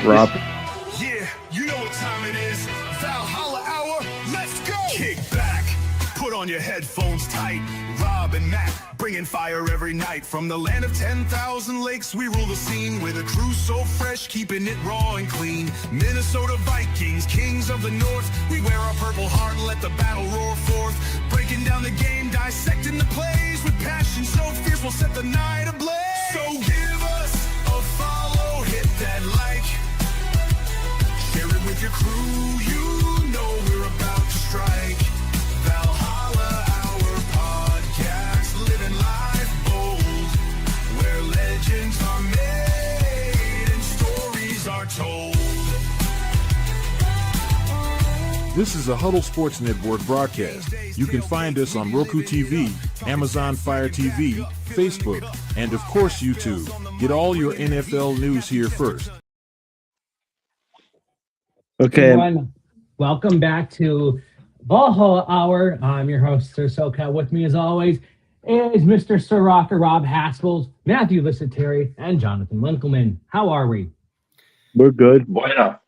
Rob. Yeah, you know what time it is. Valhalla Hour, let's go! Kick back, put on your headphones tight. Rob and Matt, bringing fire every night. From the land of 10,000 lakes, we rule the scene. With a crew so fresh, keeping it raw and clean. Minnesota Vikings, kings of the north. We wear our purple heart and let the battle roar forth. Breaking down the game, dissecting the plays. With passion so fierce, we'll set the night ablaze. So give us a follow, hit that like. Share it with your crew, you know we're about to strike. Valhalla, our podcast, living life bold, where legends are made and stories are told. This is a Huddle Sports Network broadcast. You can find us on Roku TV, Amazon Fire TV, Facebook, and of course YouTube. Get all your NFL news here first. Okay. Everyone, welcome back to Valhalla Hour. I'm your host, Sir SoCal. With me, as always, is Mr. Sir Rocker Rob Haskell, Matthew Lissiteri, and Jonathan Winkleman. How are we? We're good. Bueno.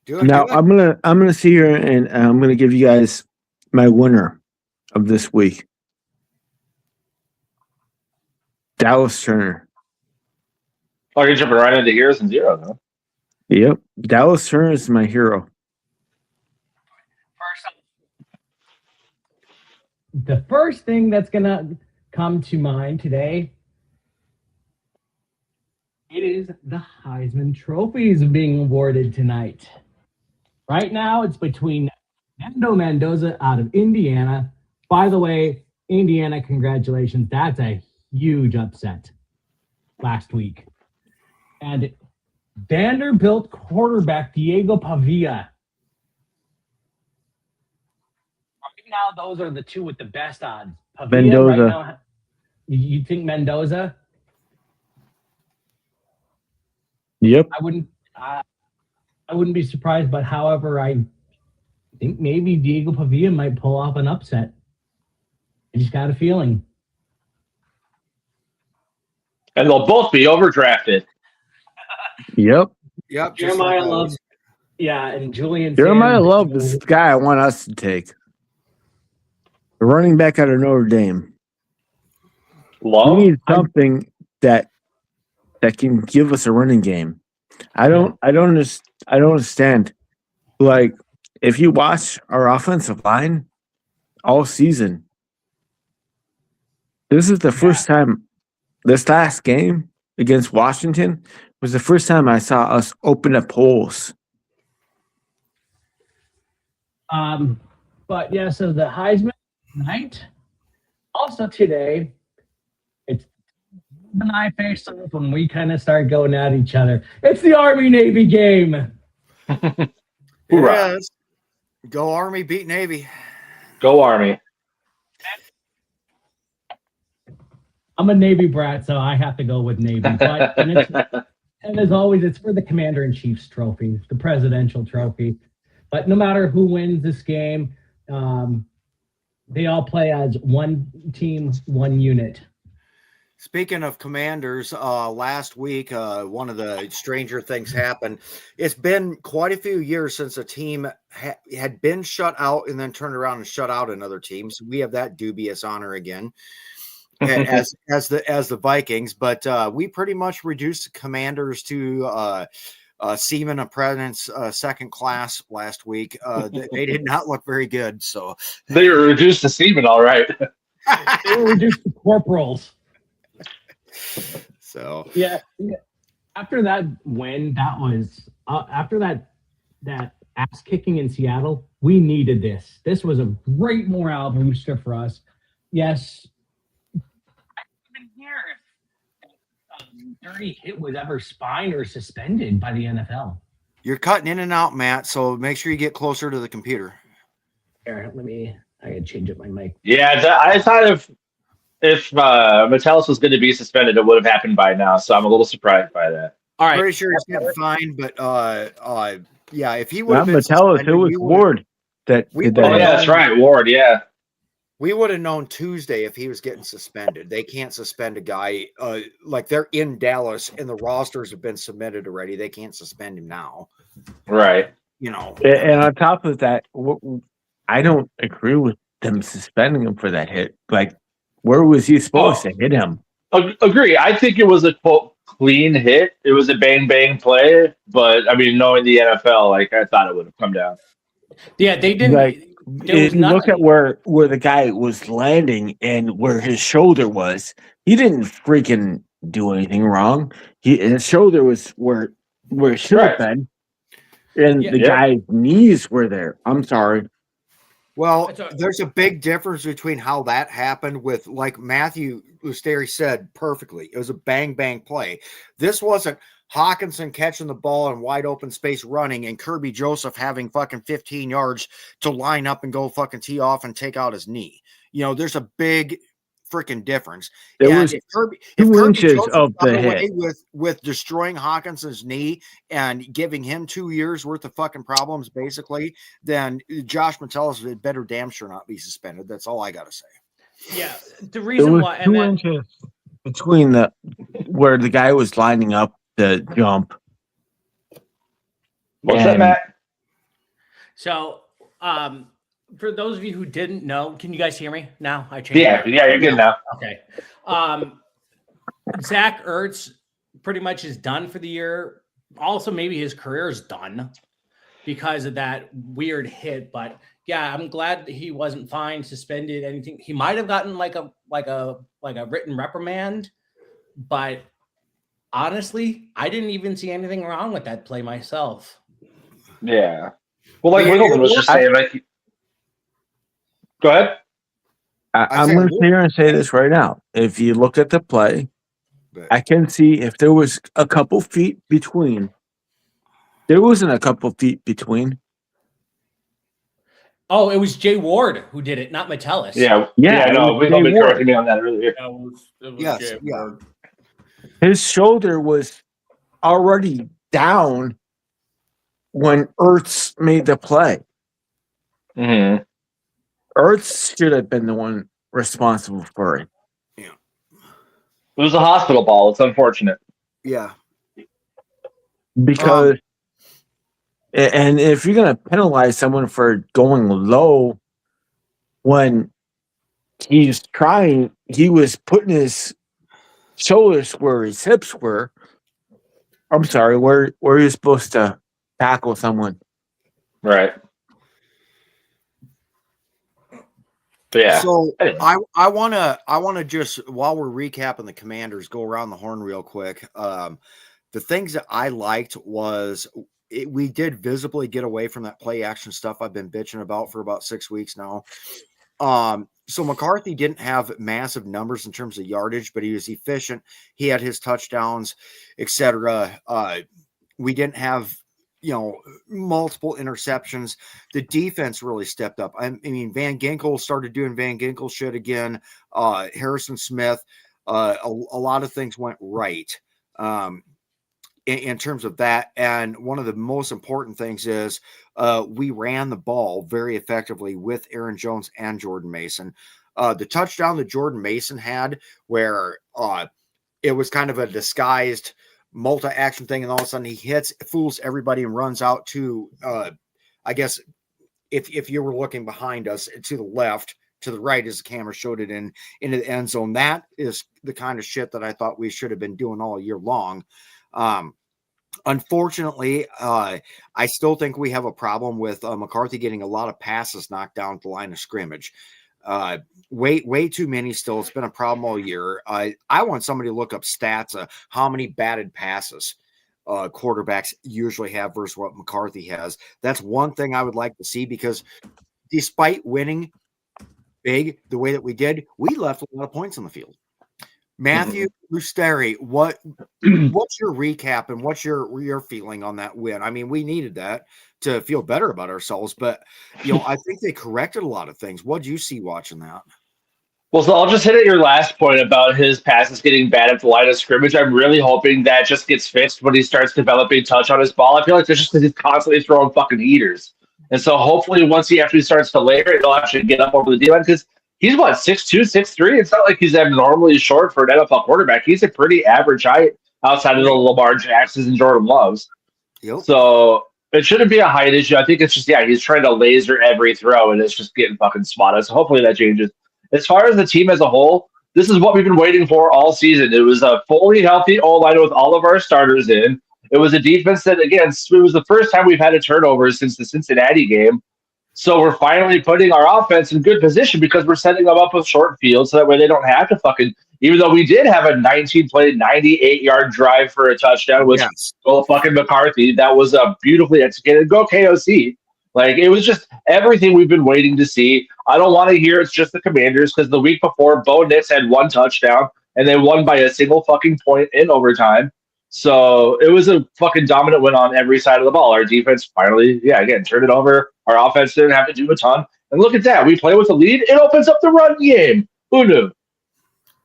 Now I'm gonna see here and I'm gonna give you guys my winner of this week. Dallas Turner. Oh, you're jumping right into heroes and zeros, huh? Yep. Dallas Turner is my hero. The first thing that's going to come to mind today, it is the Heisman trophies being awarded tonight. Right now, it's between Fernando Mendoza out of Indiana. By the way, Indiana, congratulations. That's a huge upset last week. And Vanderbilt quarterback Diego Pavia. Right now, those are the two with the best odds. Pavia Mendoza. Right now, you think Mendoza? Yep. I wouldn't be surprised, but however, I think maybe Diego Pavia might pull off an upset. I just got a feeling. And they'll both be overdrafted. Yep. Jeremiah Love. Yeah, and Julian. Jeremiah Sanders. Love is the guy I want us to take. The running back out of Notre Dame. Love? We need something that can give us a running game. I don't understand. Like, if you watch our offensive line all season, this is the first time. This last game against Washington was the first time I saw us open up holes. But yeah, so the Heisman night. Also today, it's and I face off when we kind of start going at each other. It's the Army-Navy game. Hoorah. Yes. Go Army, beat Navy. Go Army. I'm a Navy brat, so I have to go with Navy. But, and as always, it's for the Commander-in-Chief's trophy, the presidential trophy. But no matter who wins this game, they all play as one team, one unit. Speaking of commanders, last week, one of the stranger things happened. It's been quite a few years since a team had been shut out and then turned around and shut out another team. So we have that dubious honor again as the Vikings. But we pretty much reduced the Commanders to seaman apprentice second class last week. They did not look very good. So They were reduced to seamen, all right. They were reduced to corporals. So Yeah. After that win, that was after that ass kicking in Seattle. We needed this. This was a great morale booster for us. Yes, I didn't even hear if dirty hit was ever fined or suspended by the NFL. you're cutting in and out, Matt. So make sure you get closer to the computer. Here, I gotta change up my mic. Yeah, I thought if Metellus was going to be suspended, it would have happened by now. So I'm a little surprised by that. All right. Pretty sure he's getting fined, but yeah, if he would Not have been Metellus, suspended, it was we would've- Ward that we did Oh, that. yeah, that's right. Ward, yeah. We would have known Tuesday if he was getting suspended. They can't suspend a guy like they're in Dallas and the rosters have been submitted already. They can't suspend him now. Right. You know, And on top of that, I don't agree with them suspending him for that hit. Like, where was he supposed to hit him? Agree. I think it was a quote clean hit. It was a bang bang play, but I mean, knowing the NFL, like I thought it would have come down. Yeah, they didn't. Like, there if was you look at nothing. where the guy was landing and where his shoulder was, he didn't freaking do anything wrong. His shoulder was where it should have been, and the guy's knees were there. I'm sorry. well, there's a big difference between how that happened with, like Matthew Lusteri said perfectly. It was a bang bang play. This wasn't Hawkinson catching the ball in wide open space running and Kirby Joseph having fucking 15 yards to line up and go fucking tee off and take out his knee. You know, there's a big freaking difference. There was if Kirby inches Joseph of got the away hit. with destroying Hawkinson's knee and giving him 2 years worth of fucking problems, basically, then Josh Metellus had better damn sure not be suspended. That's all I got to say. Yeah, the There reason was why, and 2 then, inches between where the guy was lining up the jump. What's that, Matt? so for those of you who didn't know, can you guys hear me now? I changed. Yeah, you're good now. Okay. Zach Ertz pretty much is done for the year. Also, maybe his career is done because of that weird hit. But yeah, I'm glad that he wasn't fined, suspended, anything. He might have gotten like a written reprimand, but honestly, I didn't even see anything wrong with that play myself. Yeah. Well, like Wiggleman was just saying, like, go ahead. I'm going to sit here and say this right now. If you look at the play, I can see if there was a couple feet between. There wasn't a couple feet between. Oh, it was Jay Ward who did it, not Metellus. Yeah. No, Wiggleman corrected me on that earlier. It was Yes, Jay yeah. Ward. His shoulder was already down when Ertz made the play. Mm-hmm. Ertz should have been the one responsible for it. It was a hospital ball. It's unfortunate. Yeah. Because, and if you're going to penalize someone for going low when he was putting his shoulders where his hips were. I'm sorry, where you're supposed to tackle someone. Right. Yeah. So I wanna just, while we're recapping the Commanders, go around the horn real quick. The things that I liked was we did visibly get away from that play action stuff I've been bitching about for about 6 weeks now. So McCarthy didn't have massive numbers in terms of yardage, but he was efficient. He had his touchdowns, etc. We didn't have, multiple interceptions. The defense really stepped up. I mean, Van Ginkel started doing Van Ginkel shit again. Harrison Smith, a lot of things went right in terms of that. And one of the most important things is we ran the ball very effectively with Aaron Jones and Jordan Mason. The touchdown that Jordan Mason had, where it was kind of a disguised multi-action thing, and all of a sudden he hits, fools everybody, and runs out to, I guess, if you were looking behind us, to the left, to the right, as the camera showed it into the end zone. That is the kind of shit that I thought we should have been doing all year long. Unfortunately, I still think we have a problem with McCarthy getting a lot of passes knocked down at the line of scrimmage. Way too many still. It's been a problem all year. I want somebody to look up stats of how many batted passes quarterbacks usually have versus what McCarthy has. That's one thing I would like to see, because despite winning big the way that we did, we left a lot of points on the field. Matthew Lusteri, what's your recap and what's your feeling on that win? I mean, we needed that to feel better about ourselves, but I think they corrected a lot of things. What did you see watching that? Well, so I'll just hit at your last point about his passes getting bad at the line of scrimmage. I'm really hoping that just gets fixed when he starts developing touch on his ball. I feel like there's just he's constantly throwing fucking heaters. And so hopefully once he actually starts to layer it, he'll actually get up over the D-line, because he's what, 6'2", 6'3"? It's not like he's abnormally short for an NFL quarterback. He's a pretty average height outside of the Lamar Jacksons and Jordan Loves. Yep. So it shouldn't be a height issue. I think it's just, he's trying to laser every throw and it's just getting fucking spotted. So hopefully that changes. As far as the team as a whole, this is what we've been waiting for all season. It was a fully healthy O-line with all of our starters in. It was a defense that, again, it was the first time we've had a turnover since the Cincinnati game. So we're finally putting our offense in good position because we're setting them up with short fields so that way they don't have to fucking, even though we did have a 19-play, 98-yard drive for a touchdown with Go fucking McCarthy. That was a beautifully executed. Go KOC. Like, it was just everything we've been waiting to see. I don't want to hear it's just the Commanders because the week before, Bo Nix had one touchdown and they won by a single fucking point in overtime. So it was a fucking dominant win on every side of the ball. Our defense finally, again, turned it over. Our offense didn't have to do a ton. And look at that. We play with a lead. It opens up the run game. Who knew?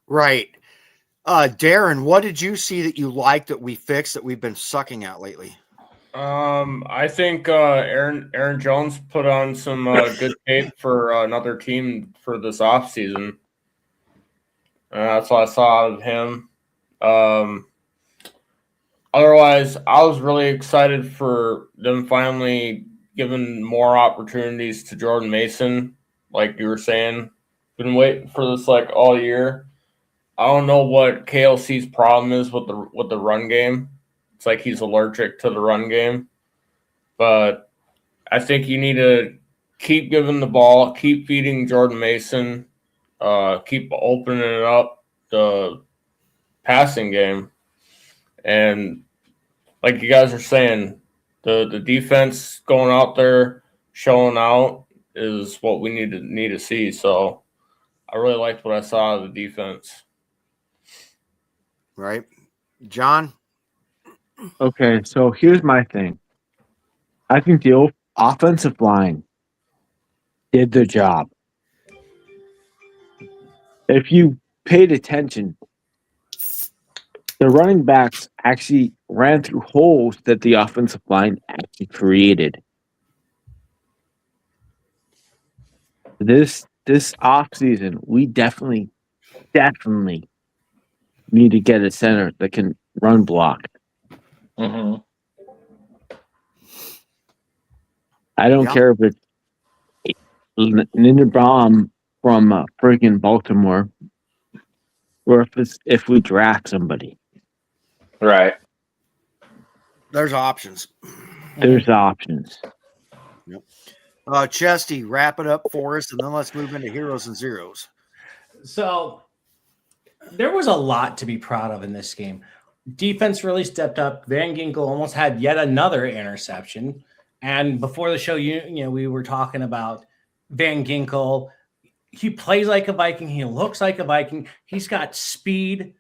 Right. Darren, what did you see that you liked that we fixed that we've been sucking at lately? I think Aaron Jones put on some good tape for another team for this offseason. That's what I saw out of him. Otherwise, I was really excited for them finally giving more opportunities to Jordan Mason, like you were saying. Been waiting for this like all year. I don't know what KLC's problem is with the run game. It's like he's allergic to the run game. But I think you need to keep giving the ball, keep feeding Jordan Mason, keep opening up the passing game. And like you guys are saying, the defense going out there, showing out is what we need to see. So I really liked what I saw of the defense. Right. John? Okay, so here's my thing. I think the offensive line did their job. If you paid attention, the running backs actually ran through holes that the offensive line actually created. This offseason, we definitely need to get a center that can run block. Mm-hmm. I don't care if it's Linderbaum from friggin' Baltimore or if we draft somebody. Right. There's options. There's options. Yep. Chesty, wrap it up for us, and then let's move into heroes and zeros. So there was a lot to be proud of in this game. Defense really stepped up. Van Ginkel almost had yet another interception. And before the show, you know, we were talking about Van Ginkel. He plays like a Viking. He looks like a Viking. He's got speed.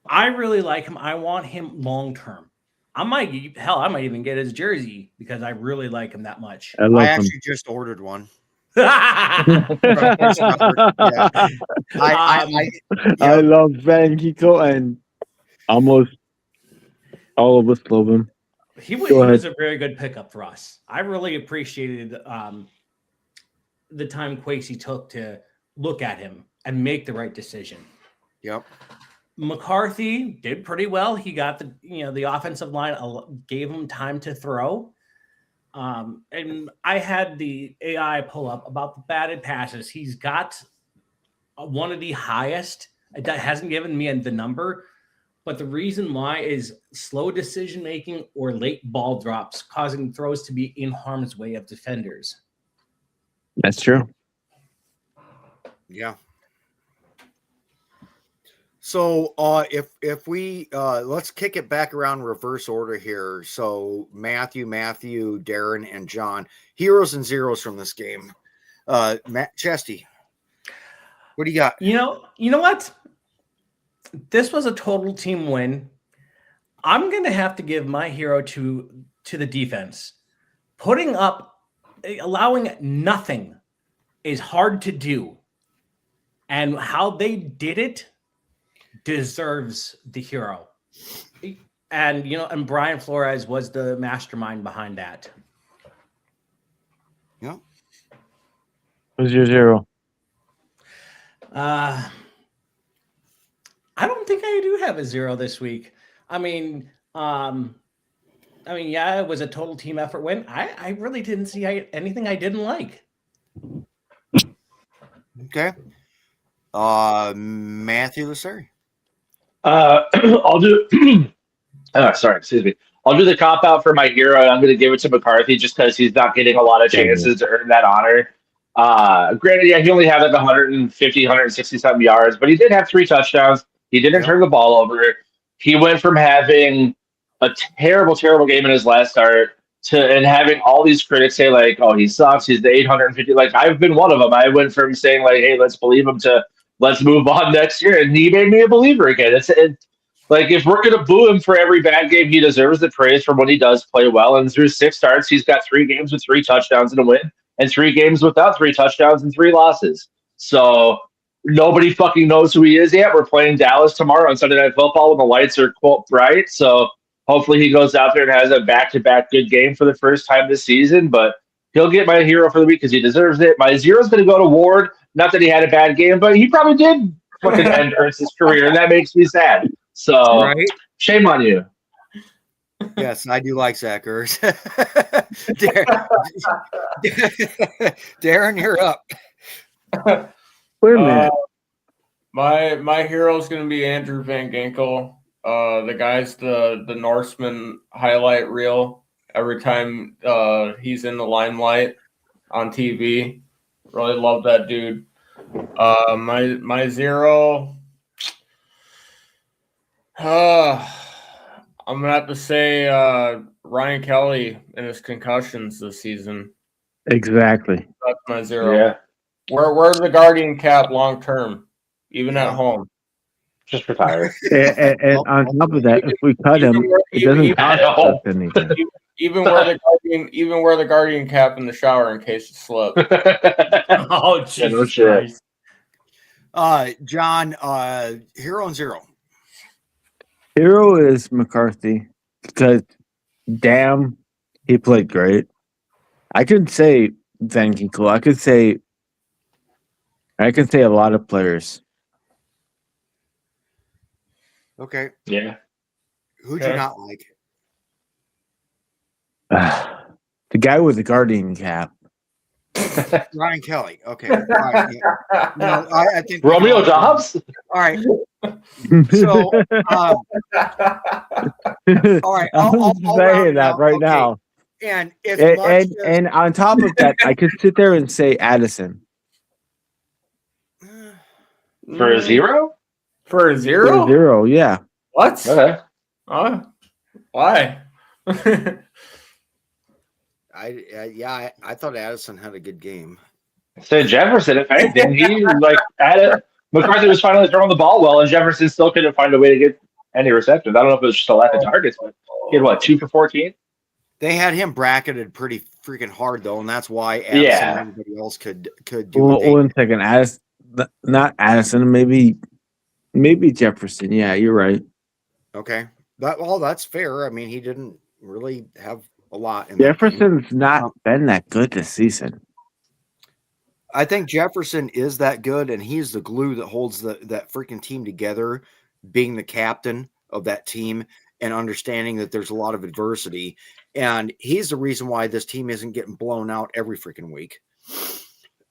I really like him. I want him long term. I might even get his jersey because I really like him that much. I actually just ordered one. I love Van Ginkel, and almost all of us love him. He was a very good pickup for us. I really appreciated the time Kwesi took to look at him and make the right decision. Yep. McCarthy did pretty well. He got the offensive line gave him time to throw. And I had the AI pull up about the batted passes. He's got one of the highest. It hasn't given me the number, but the reason why is slow decision making or late ball drops causing throws to be in harm's way of defenders. That's true. Yeah. So if we let's kick it back around reverse order here. So Matthew, Darren, and John, heroes and zeros from this game. Matt Chesty, what do you got? You know what? This was a total team win. I'm gonna have to give my hero to the defense. Allowing nothing is hard to do, and how they did it deserves the hero. And Brian Flores was the mastermind behind that. Yeah. Who's your zero? I don't think I do have a 0 this week. Yeah, it was a total team effort win. I really didn't see anything I didn't like. Okay. Matthew Lasari. I'll do. Sorry, excuse me. I'll do the cop out for my hero. I'm going to give it to McCarthy just because he's not getting a lot of chances to earn that honor. Granted, yeah, he only had like 150, 160 something yards, but he did have 3 touchdowns. He didn't turn the ball over. He went from having a terrible, terrible game in his last start and having all these critics say like, "Oh, he sucks. He's the 850." Like I've been one of them. I went from saying like, "Hey, let's believe him," to "Let's move on next year," and he made me a believer again. Like, if we're going to boo him for every bad game, he deserves the praise for when he does play well. And through 6 starts, he's got 3 games with 3 touchdowns and a win, and 3 games without 3 touchdowns and 3 losses. So nobody fucking knows who he is yet. We're playing Dallas tomorrow on Sunday Night Football when the lights are, quote, bright. So hopefully he goes out there and has a back-to-back good game for the first time this season. But he'll get my hero for the week because he deserves it. My 0 is going to go to Ward. Not that he had a bad game, but he probably did fucking end Ernst's career, and that makes me sad. So, shame on you. Yes, I do like Zach Ertz. Darren, you're up. Wait a minute. My hero is going to be Andrew Van Ginkel. The guy's the Norseman highlight reel every time he's in the limelight on TV. Really love that dude. My 0. I'm gonna have to say Ryan Kelly and his concussions this season. Exactly. That's my 0. Yeah. Where's the Guardian cap long term, even at home? Just retire. And on top of that, if we cut him, it doesn't cost us anything. Even wear the Guardian cap in the shower in case you slip. Oh, Jesus Christ. John, hero and 0. Hero is McCarthy because, damn, he played great. I could say Van Ginkel. I could say a lot of players. Okay. Yeah. Who'd you not like? The guy with the Guardian cap. Ryan Kelly. Okay. All right, yeah. No, I think Romeo Dobbs? All right. So, all right. I'll saying that right now. And and on top of that, I could sit there and say Addison. For a 0? For a 0? For a 0, yeah. What? Okay. Why? I thought Addison had a good game. So Jefferson, if anything, he added. McCarthy was finally throwing the ball well, and Jefferson still couldn't find a way to get any receptions. I don't know if it was just a lack of targets, but he had 2 for 14? They had him bracketed pretty freaking hard though, and that's why Addison and everybody else could do. One second, Addison, not Addison, maybe Jefferson. Yeah, you're right. Okay, that's fair. I mean, he didn't really have a lot. Jefferson's not been that good this season. I think Jefferson is that good, and he's the glue that holds that freaking team together, being the captain of that team and understanding that there's a lot of adversity. And he's the reason why this team isn't getting blown out every freaking week.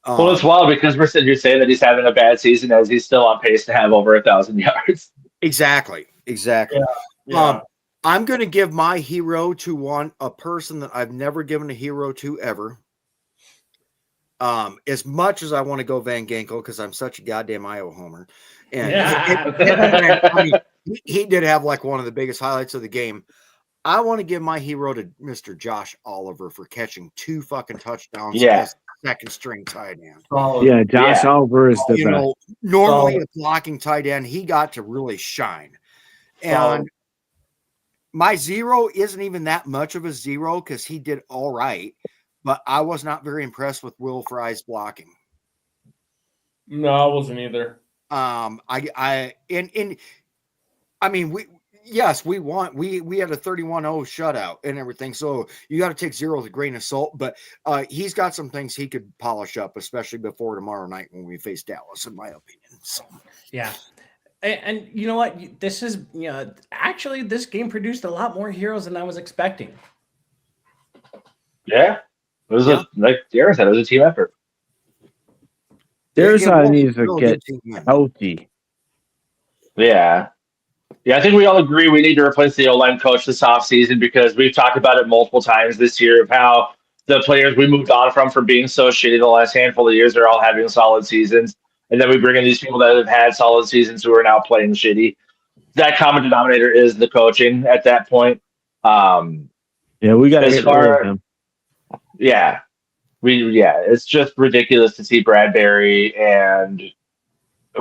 Well, it's wild because we're sitting here saying that he's having a bad season as he's still on pace to have over 1,000 yards. Exactly. Yeah. I'm going to give my hero to a person that I've never given a hero to ever. As much as I want to go Van Ginkel because I'm such a goddamn Iowa homer, and I mean, he did have one of the biggest highlights of the game. I want to give my hero to Mr. Josh Oliver for catching 2 fucking touchdowns. As second string tight end. Yeah, Josh Oliver is the best. Normally a blocking tight end, he got to really shine. And my 0 isn't even that much of a 0 because he did all right. But I was not very impressed with Will Fry's blocking. No, I wasn't either. I mean, yes, we had a 31-0 shutout and everything. So you got to take 0 with a grain of salt. But he's got some things he could polish up, especially before tomorrow night when we face Dallas, in my opinion. So Yeah. And you know what? This is, actually this game produced a lot more heroes than I was expecting. Yeah. It was like Darren said, it was a team effort. There's needs to really get good team. healthy. Yeah. Yeah, I think we all agree we need to replace the O-line coach this offseason because we've talked about it multiple times this year of how the players we moved on from being so shitty the last handful of years are all having solid seasons. And then we bring in these people that have had solid seasons who are now playing shitty. That common denominator is the coaching at that point. Yeah, we got to get rid of him. Yeah. It's just ridiculous to see Bradbury and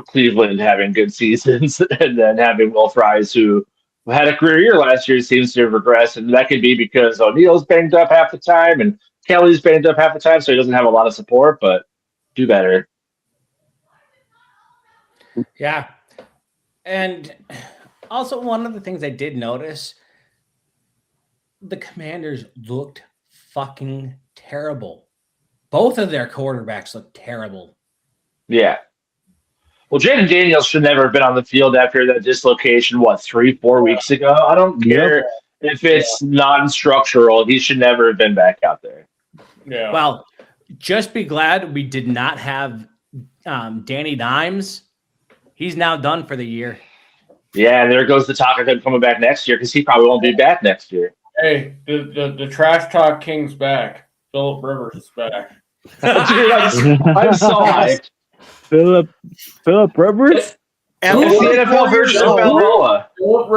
Cleveland having good seasons and then having Will Fries, who had a career year last year, seems to have regressed. And that could be because O'Neill's banged up half the time and Kelly's banged up half the time, so he doesn't have a lot of support, but do better. Yeah. And also, one of the things I did notice, the Commanders looked fucking terrible. Both of their quarterbacks looked terrible. Yeah. Well, Jaden Daniels should never have been on the field after that dislocation, 3-4 weeks ago? I don't care if it's non-structural. He should never have been back out there. Yeah. Well, just be glad we did not have Danny Dimes. He's now done for the year. Yeah, and there goes the talk of him coming back next year because he probably won't be back next year. Hey, the trash talk king's back. Philip Rivers is back. Dude, I'm so hyped. Philip Rivers? At It's the NFL version of Balboa.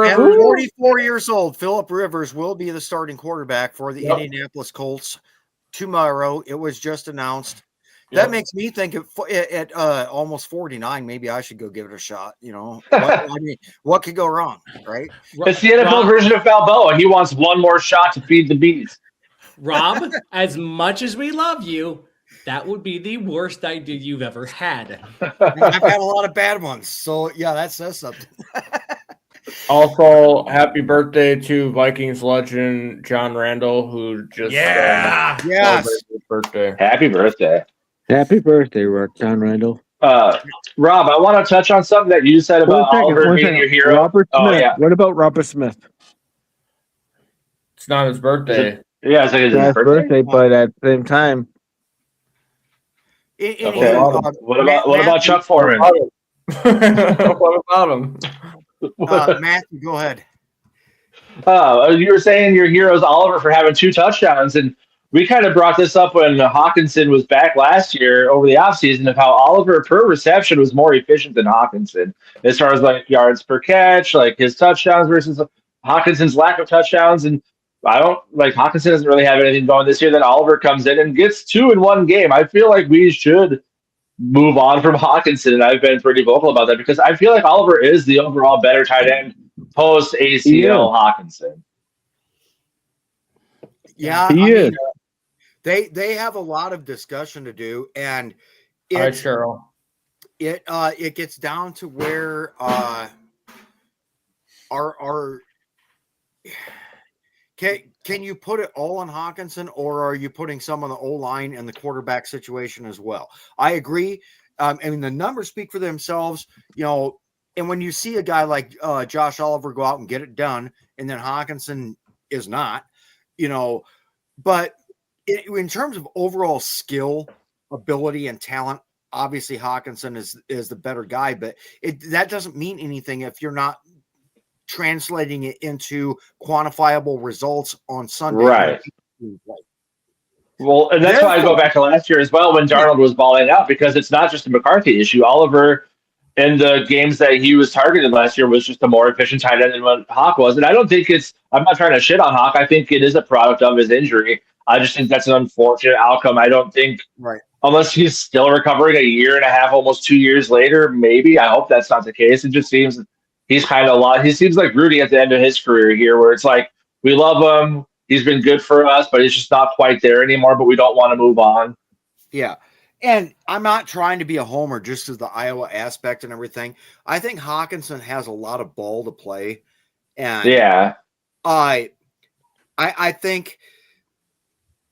At 44 years old, Philip Rivers will be the starting quarterback for the Indianapolis Colts tomorrow. It was just announced. That makes me think at almost 49, maybe I should go give it a shot. What could go wrong, right? It's the NFL version of Balboa. He wants one more shot to feed the beast. Rob, as much as we love you, that would be the worst idea you've ever had. I've had a lot of bad ones. So, yeah, that says something. Also, happy birthday to Vikings legend John Randall, who just yes, his birthday. Happy birthday. Happy birthday, John Randall. Rob, I want to touch on something that you said about Oliver being your hero. Robert Smith. What about Robert Smith? It's not his birthday. It's like his birthday, but at the same time. Okay. What about Chuck Foreman? What about him? Matthew, go ahead. You were saying your hero's Oliver for having 2 touchdowns, and we kind of brought this up when Hawkinson was back last year over the offseason of how Oliver per reception was more efficient than Hawkinson as far as like yards per catch, like his touchdowns versus Hawkinson's lack of touchdowns. And Hawkinson doesn't really have anything going this year. Then Oliver comes in and gets 2 in one game. I feel like we should move on from Hawkinson, and I've been pretty vocal about that because I feel like Oliver is the overall better tight end post ACL Hawkinson. Yeah, he is. They have a lot of discussion to do, and Cheryl. It gets down to where can you put it all on Hawkinson, or are you putting some on the O-line and the quarterback situation as well? I agree. The numbers speak for themselves, and when you see a guy like Josh Oliver go out and get it done, and then Hawkinson is not, but in terms of overall skill, ability, and talent, obviously Hawkinson is the better guy, but that doesn't mean anything if you're not translating it into quantifiable results on Sunday. Right. Well, and that's why I go back to last year as well when Darnold was balling out, because it's not just a McCarthy issue. Oliver, in the games that he was targeted last year, was just a more efficient tight end than what Hawk was. And I don't think I'm not trying to shit on Hawk. I think it is a product of his injury. I just think that's an unfortunate outcome. I don't think, unless he's still recovering a year and a half, almost 2 years later, maybe. I hope that's not the case. It just seems he's kind of lost. He seems like Rudy at the end of his career here, where it's like, we love him. He's been good for us, but he's just not quite there anymore, but we don't want to move on. Yeah. And I'm not trying to be a homer just as the Iowa aspect and everything. I think Hawkinson has a lot of ball to play. And Yeah. I think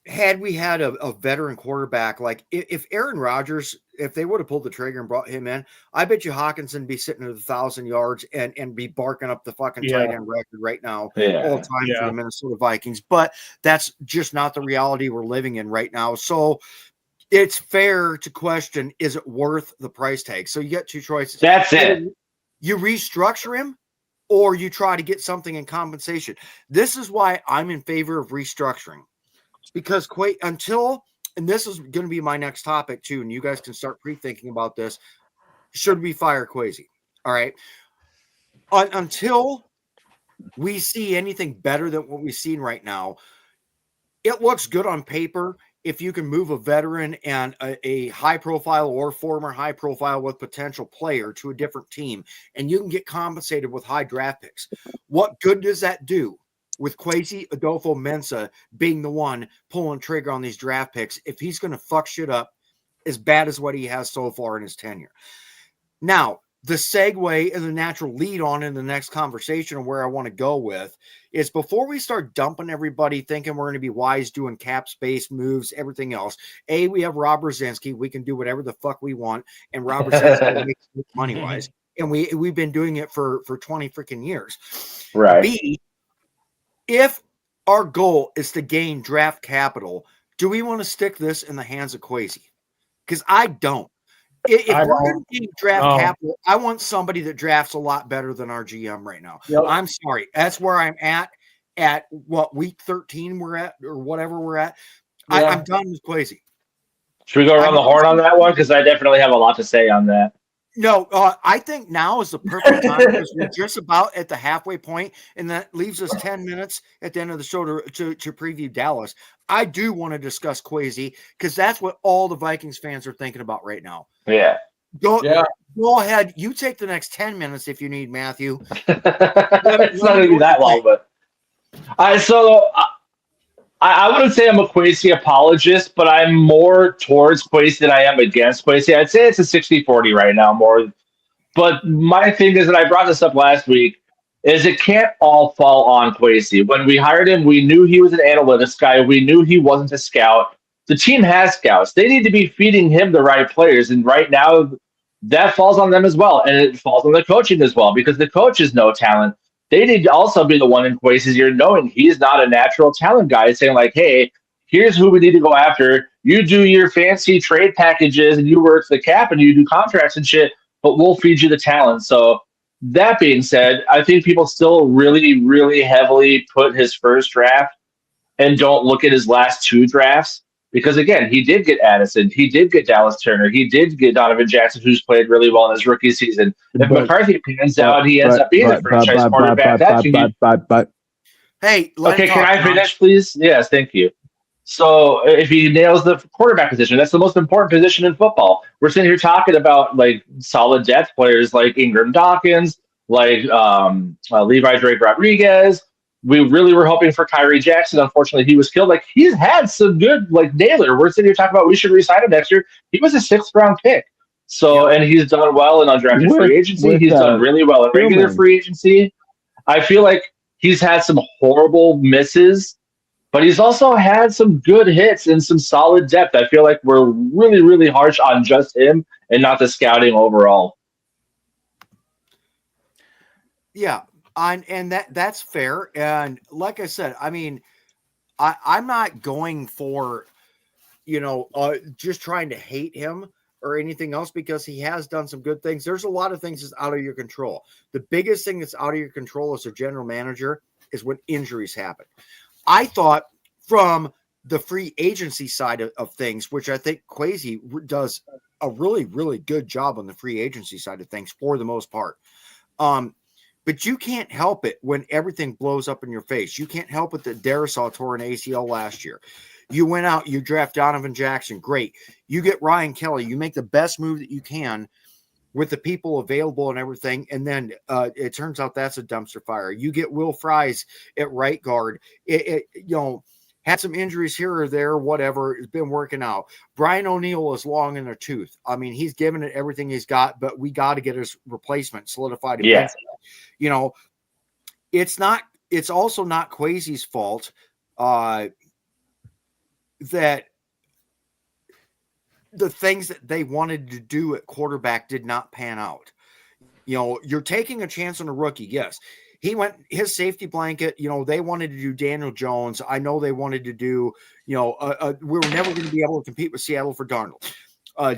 had we had a veteran quarterback, like if Aaron Rodgers, if they would have pulled the trigger and brought him in, I bet you Hawkinson be sitting at 1,000 yards and be barking up the fucking tight end record right now all time for the Minnesota Vikings. But that's just not the reality we're living in right now. So it's fair to question, is it worth the price tag? So you get two choices. That's it. You restructure him or you try to get something in compensation. This is why I'm in favor of restructuring. Because until, and this is going to be my next topic too, and you guys can start pre-thinking about this. Should we fire Kwesi? All right. Until we see anything better than what we've seen right now, it looks good on paper if you can move a veteran and a high profile or former high profile with potential player to a different team, and you can get compensated with high draft picks. What good does that do with Kwesi Adolfo-Mensah being the one pulling trigger on these draft picks if he's going to fuck shit up as bad as what he has so far in his tenure? Now, the segue and the natural lead on in the next conversation of where I want to go with is before we start dumping everybody thinking we're going to be wise doing cap space moves, everything else. We have Rob Brzezinski. We can do whatever the fuck we want. And Rob Brzezinski makes money wise. And we've been doing it for 20 freaking years. Right. B, if our goal is to gain draft capital, do we want to stick this in the hands of Kwesi? Because I don't. If we're going to gain draft capital, I want somebody that drafts a lot better than our GM right now. Yep. I'm sorry. That's where I'm at what week 13 we're at or whatever we're at. Yeah. I'm done with Kwesi. Should we go around the horn on that one? Because I definitely have a lot to say on that. No, I think now is the perfect time because we're just about at the halfway point, and that leaves us 10 minutes at the end of the show to preview Dallas. I do want to discuss Kwesi because that's what all the Vikings fans are thinking about right now. Yeah. Go ahead. You take the next 10 minutes if you need, Matthew. It's not going to be that long, but I wouldn't say I'm a Kwesi apologist, but I'm more towards Kwesi than I am against Kwesi. I'd say it's a 60-40 right now more. But my thing is, and I brought this up last week, is it can't all fall on Kwesi. When we hired him, we knew he was an analytics guy. We knew he wasn't a scout. The team has scouts. They need to be feeding him the right players. And right now, that falls on them as well. And it falls on the coaching as well because the coach is no talent. They need to also be the one in Kwesi's ear knowing he's not a natural talent guy saying like, hey, here's who we need to go after. You do your fancy trade packages and you work the cap and you do contracts and shit, but we'll feed you the talent. So that being said, I think people still really, really heavily put his first draft and don't look at his last two drafts. Because, again, he did get Addison. He did get Dallas Turner. He did get Donovan Jackson, who's played really well in his rookie season. If McCarthy pans out, he ends up being the franchise quarterback. Hey, okay, can I finish, please? Yes, thank you. So if he nails the quarterback position, that's the most important position in football. We're sitting here talking about, like, solid depth players like Ingram Dawkins, like Levi Drake Rodriguez. We really were hoping for Kyrie Jackson. Unfortunately, he was killed. Like, he's had some good, like, Naylor. We're sitting here talking about we should re-sign him next year. He was a 6th-round pick. So, and he's done well in undrafted free agency. He's done really well in regular free agency. I feel like he's had some horrible misses, but he's also had some good hits and some solid depth. I feel like we're really, really harsh on just him and not the scouting overall. Yeah. And that's fair. And like I said, I mean, I'm not going for, just trying to hate him or anything else because he has done some good things. There's a lot of things that's out of your control. The biggest thing that's out of your control as a general manager is when injuries happen. I thought from the free agency side of things, which I think Kwesi does a really, really good job on the free agency side of things for the most part. But you can't help it when everything blows up in your face. You can't help it that Darisaw tore an ACL last year. You went out, you draft Donovan Jackson. Great. You get Ryan Kelly. You make the best move that you can with the people available and everything. And then it turns out that's a dumpster fire. You get Will Fries at right guard. Had some injuries here or there, whatever. It's been working out. Brian O'Neill is long in the tooth. I mean, he's given it everything he's got, but we got to get his replacement solidified. Yeah. it's also not Kwesi's fault that the things that they wanted to do at quarterback did not pan out. You're taking a chance on a rookie. Yes. He went his safety blanket. They wanted to do Daniel Jones. I know they wanted to do, we were never going to be able to compete with Seattle for Darnold.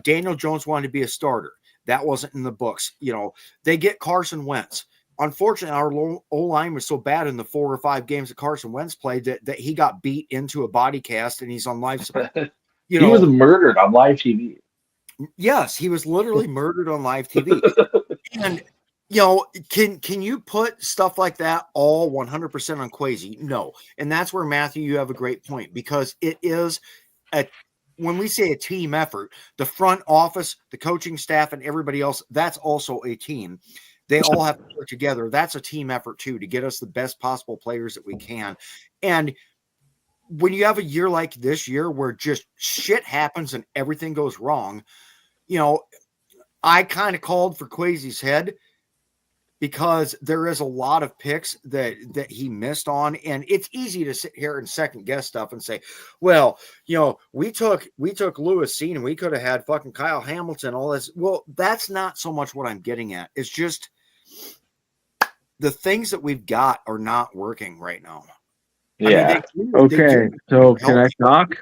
Daniel Jones wanted to be a starter. That wasn't in the books. They get Carson Wentz. Unfortunately, our O-line was so bad in the 4 or 5 games that Carson Wentz played that he got beat into a body cast and he's on life support. He was murdered on live TV. Yes, he was literally murdered on live TV. And can you put stuff like that all 100% on Kwesi? No. And that's where, Matthew, you have a great point, because it is when we say a team effort, the front office, the coaching staff, and everybody else, that's also a team. They all have to work together. That's a team effort too, to get us the best possible players that we can. And when you have a year like this year where just shit happens and everything goes wrong, I kind of called for Kwesi's head, because there is a lot of picks that he missed on. And it's easy to sit here and second guess stuff and say, well, we took Lewis Cine and we could have had fucking Kyle Hamilton, all this. Well, that's not so much what I'm getting at. It's just the things that we've got are not working right now. Yeah. So can I talk?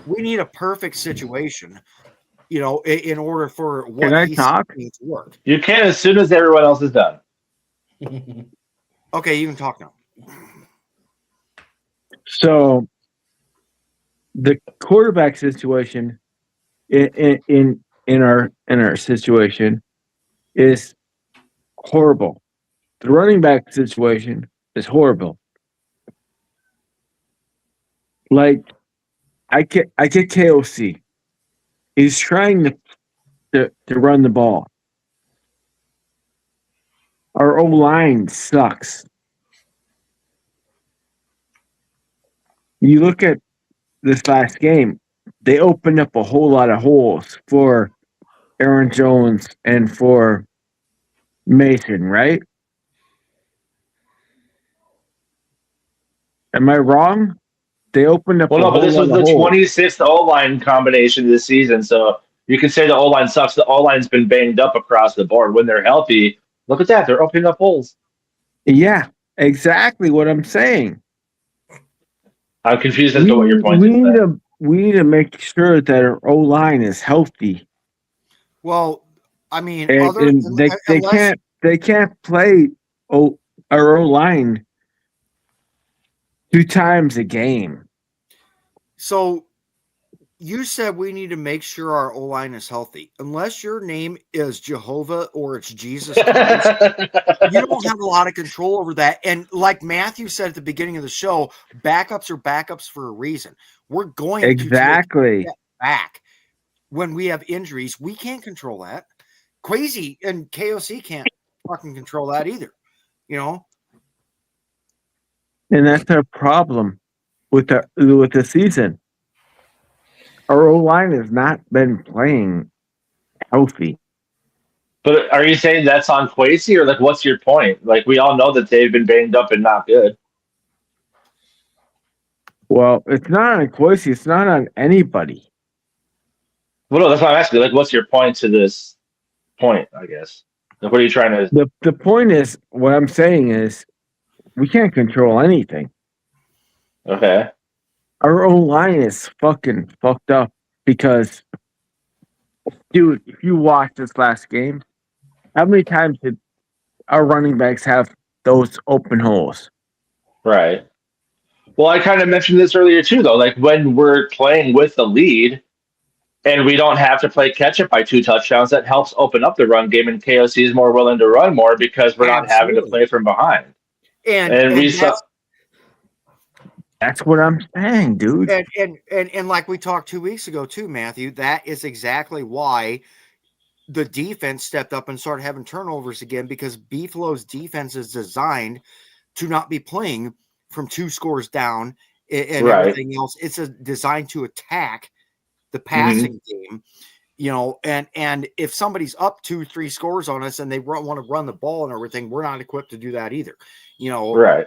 We need a perfect situation, in order for what he's saying to work. You can as soon as everyone else is done. Okay, you can talk now. So the quarterback situation in our situation is horrible. The running back situation is horrible. Like, I get KOC. He's trying to run the ball. Our O-line sucks. You look at this last game, they opened up a whole lot of holes for Aaron Jones and for Mason, right? Am I wrong? They opened up. Well, no, but this was the 26th O-line combination this season, so you can say the O-line sucks. The O-line's been banged up across the board. When they're healthy, look at that. They're opening up holes. Yeah, exactly what I'm saying. I'm confused as to what your point is. We need to make sure that our O-line is healthy. Well, I mean, they can't play our O-line 2 times a game. So you said we need to make sure our O-line is healthy. Unless your name is Jehovah or it's Jesus Christ, you don't have a lot of control over that. And like Matthew said at the beginning of the show, backups are backups for a reason. We're going to take a step back when we have injuries. We can't control that. Kwesi and KOC can't fucking control that either. And that's our problem with the season. Our O-line has not been playing healthy. But are you saying that's on Kwesi, or like what's your point? Like, we all know that they've been banged up and not good. Well, it's not on Kwesi. It's not on anybody. Well, no, that's what I'm asking. Like, what's your point to this point, I guess? Like, what are you trying to... The point is, what I'm saying is, we can't control anything. Okay. Our O-line is fucking fucked up because, dude, if you watch this last game, how many times did our running backs have those open holes? Right. Well, I kind of mentioned this earlier too, though. Like, when we're playing with the lead and we don't have to play catch up by 2 touchdowns, that helps open up the run game, and KOC is more willing to run more because we're not having to play from behind. And we saw. That's what I'm saying, dude. And like we talked 2 weeks ago too, Matthew, that is exactly why the defense stepped up and started having turnovers again, because Beefalo's defense is designed to not be playing from 2 scores down and everything else. It's designed to attack the passing game, and if somebody's up 2-3 scores on us and they want to run the ball and everything, we're not equipped to do that either. Right.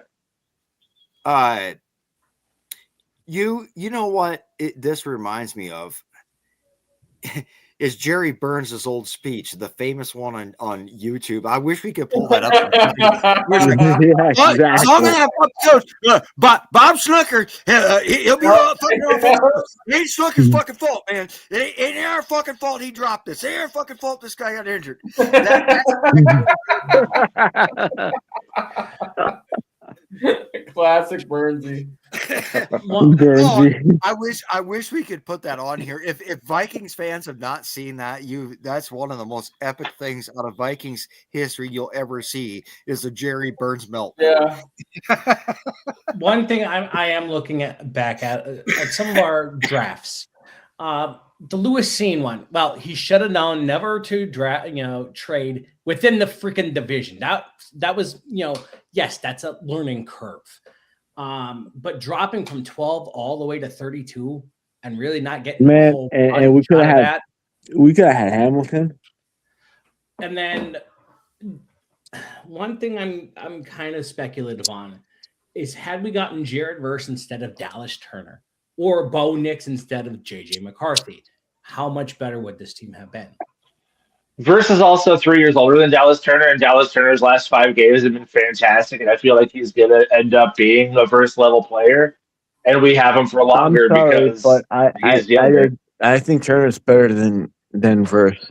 You know what this reminds me of is Jerry Burns' old speech, the famous one on YouTube. I wish we could pull that up. Yeah, So I'm exactly. gonna have Coach Bob Snooker. He'll be fucking off. It ain't Snooker's fucking fault, man. It ain't our fucking fault he dropped this. It ain't our fucking fault this guy got injured. Classic Burnsy. Burnsy. I wish we could put that on here. If Vikings fans have not seen that, that's one of the most epic things out of Vikings history you'll ever see is the Jerry Burns melt. Yeah. One thing I am looking back at some of our drafts. The Lewis Scene one. Well, he should have known never to trade within the freaking division. That was, yes, that's a learning curve. But dropping from 12 all the way to 32 and really not getting Man, a whole and we could have had Hamilton. And then one thing I'm kind of speculative on is had we gotten Jared Verse instead of Dallas Turner or Bo Nix instead of JJ McCarthy, how much better would this team have been? Verse is also 3 years older than Dallas Turner, and Dallas Turner's last 5 games have been fantastic, and I feel like he's going to end up being a Verse level player, and we have him for longer because but he's younger. I think Turner's better than Verse.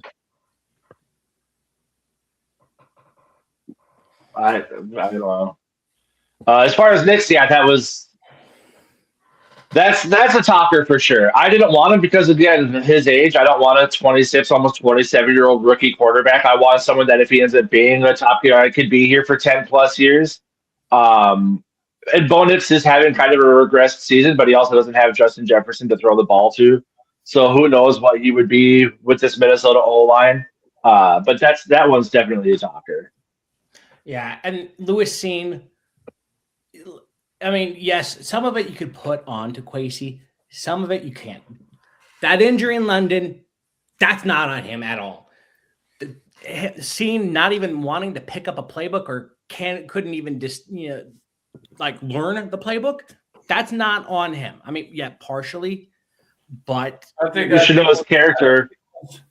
I don't know. As far as Nix, yeah, that's a talker for sure. I didn't want him because, again, his age. I don't want a 26, almost 27-year-old rookie quarterback. I want someone that if he ends up being a top guy, could be here for 10 plus years. And Bo Nix is having kind of a regressed season, but he also doesn't have Justin Jefferson to throw the ball to. So who knows what he would be with this Minnesota O-line. But that one's definitely a talker. Yeah, and Lewis Scene, I mean, yes, some of it you could put on to Kwesi. Some of it you can't. That injury in London, that's not on him at all. Scene not even wanting to pick up a playbook or couldn't even just learn the playbook. That's not on him. I mean, yeah, partially, but I think you should know his character.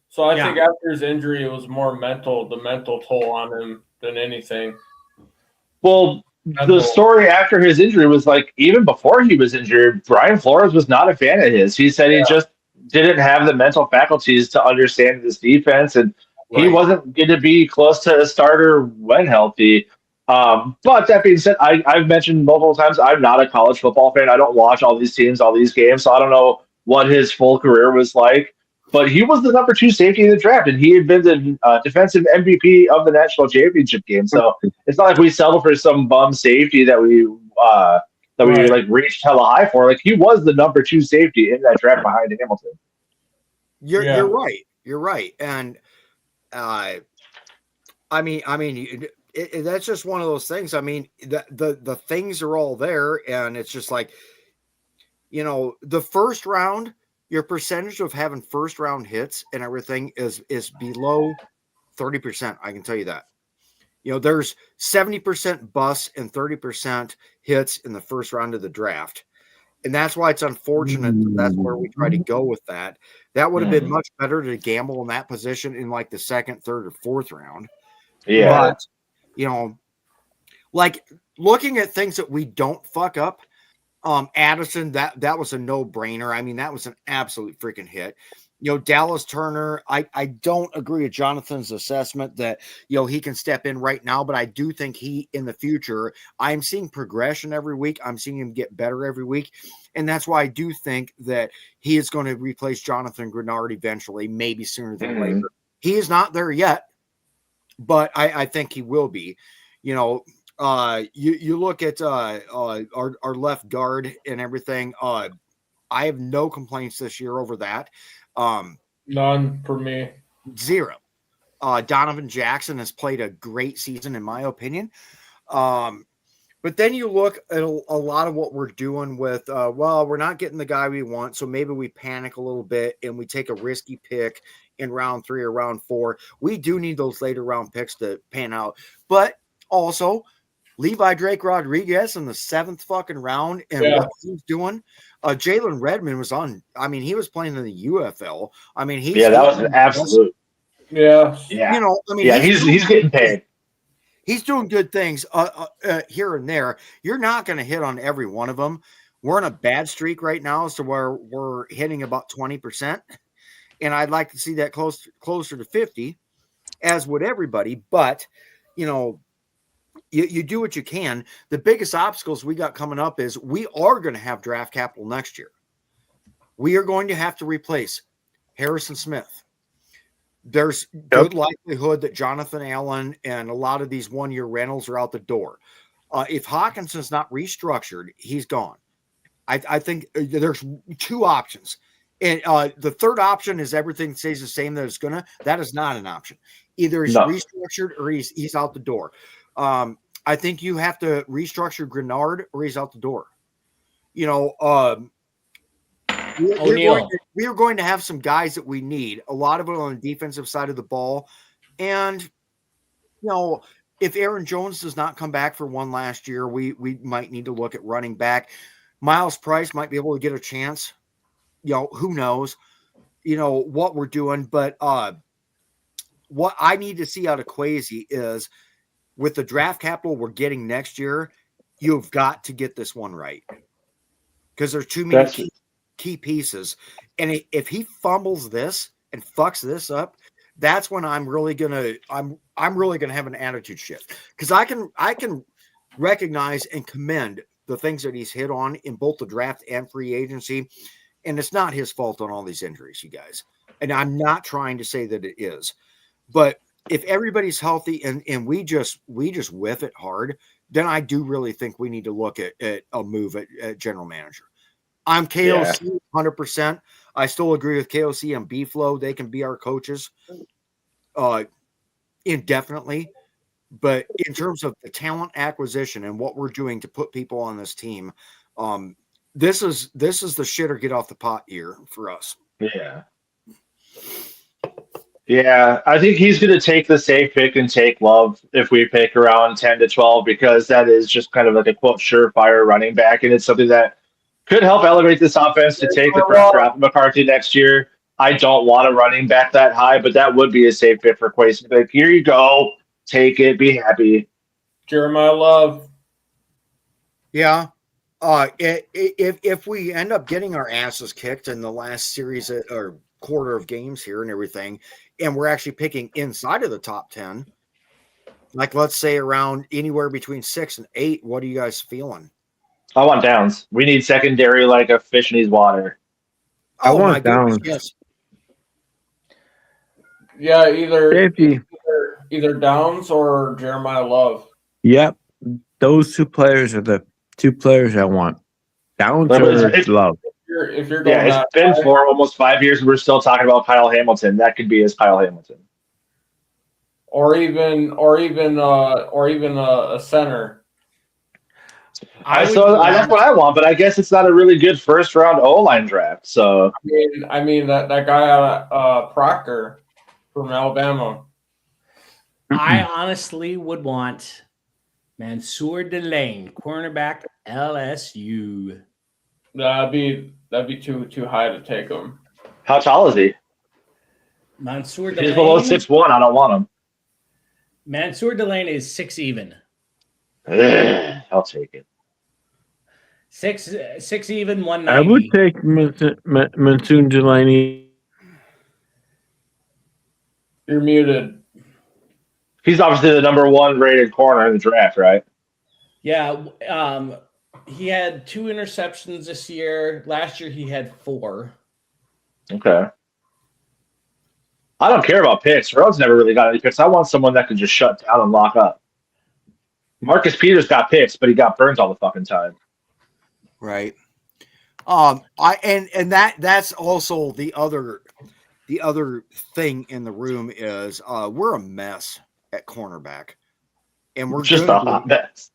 So I think after his injury, it was more the mental toll on him than anything. Well, the story after his injury was like, even before he was injured, Brian Flores was not a fan of his. He said he just didn't have the mental faculties to understand this defense, and he wasn't going to be close to a starter when healthy. But that being said, I've mentioned multiple times, I'm not a college football fan. I don't watch all these teams, all these games, so I don't know what his full career was like. But he was the number 2 safety in the draft, and he had been the defensive MVP of the national championship game. So it's not like we settled for some bum safety that we reached hella high for. Like, he was the number 2 safety in that draft behind Hamilton. You're right. You're right, and I mean, that's just one of those things. I mean, the things are all there, and it's just like, the first round. Your percentage of having first round hits and everything is below 30%. I can tell you that. There's 70% busts and 30% hits in the first round of the draft. And that's why it's unfortunate that's where we try to go with that. That would have been much better to gamble in that position in like the second, third, or fourth round. Yeah. But, like looking at things that we don't fuck up, Addison, that was a no-brainer. I mean, that was an absolute freaking hit. Dallas Turner, I don't agree with Jonathan's assessment that, he can step in right now, but I do think he, in the future, I'm seeing progression every week. I'm seeing him get better every week. And that's why I do think that he is going to replace Jonathan Grenard eventually, maybe sooner than later. He is not there yet, but I think he will be. You look at our left guard and everything. I have no complaints this year over that. None for me. Zero. Donovan Jackson has played a great season, in my opinion. But then you look at a lot of what we're doing with, we're not getting the guy we want, so maybe we panic a little bit and we take a risky pick in round 3 or round 4. We do need those later round picks to pan out. But also, Levi Drake Rodriguez in the 7th fucking round and what he's doing. Jalen Redmond was on. I mean, he was playing in the UFL. I mean, that was an absolute. Yeah. You know, I mean, he's getting paid. He's doing good things here and there. You're not going to hit on every one of them. We're in a bad streak right now, so we're hitting about 20%, and I'd like to see that closer to 50, as would everybody. But you know, you do what you can. The biggest obstacles we got coming up is we are going to have draft capital next year. We are going to have to replace Harrison Smith. There's good likelihood that Jonathan Allen and a lot of these one-year rentals are out the door. If Hawkinson's not restructured, he's gone. I think there's 2 options. And the third option is everything stays the same that it's going to. That is not an option. Either he's restructured or he's out the door. I think you have to restructure Grenard or he's out the door. You know, we are going to have some guys that we need, a lot of it on the defensive side of the ball. And, you know, if Aaron Jones does not come back for one last year, we might need to look at running back. Miles Price might be able to get a chance. You know, who knows, you know, what we're doing. But what I need to see out of Kwesi is with the draft capital we're getting next year, you've got to get this one right. Because there's too many key pieces. And if he fumbles this and fucks this up, that's when I'm really gonna have an attitude shift. Because I can recognize and commend the things that he's hit on in both the draft and free agency. And it's not his fault on all these injuries, you guys. And I'm not trying to say that it is. But if everybody's healthy and we just whiff it hard, then I do really think we need to look at a move at general manager. I'm KOC 100%. I still agree with KOC and B-Flow. They can be our coaches indefinitely. But in terms of the talent acquisition and what we're doing to put people on this team, this is the shit or get off the pot year for us. Yeah. Yeah, I think he's going to take the safe pick and take Love if we pick around 10 to 12, because that is just kind of like a quote surefire running back, and it's something that could help elevate this offense to take the pressure off of McCarthy next year. I don't want a running back that high, but that would be a safe fit for Kwesi. Like, here you go, take it, be happy. Jeremiah Love. Yeah. If we end up getting our asses kicked in the last series or quarter of games here and everything, and we're actually picking inside of the top 10, like let's say around anywhere between 6 and 8, what are you guys feeling? I want Downs. We need secondary like a fish needs water. I want Downs. Yes. Yeah, either Downs or Jeremiah Love. Yep. Those 2 players are the 2 players I want. Downs or Love. If you're going it's been for almost 5 years, and we're still talking about Kyle Hamilton. That could be his Kyle Hamilton, or even a center. That's what I want, but I guess it's not a really good first round O-line draft. So I mean that guy out of Proctor from Alabama. I honestly would want Mansour Delane, cornerback, LSU. That'd be too high to take him. How tall is he? Mansour If he's Delane. below 6'1", I don't want him. Mansour Delane is 6 even. I'll take it. 6 even, 190. I would take Mansour Delaney. You're muted. He's obviously the number 1 rated corner in the draft, right? Yeah. He had 2 interceptions this year. Last year he had 4. Okay. I don't care about picks. Rhodes never really got any picks. I want someone that can just shut down and lock up. Marcus Peters got picks, but he got burnt all the fucking time. Right. That's also the other thing in the room is we're a mess at cornerback, and we're just a hot mess.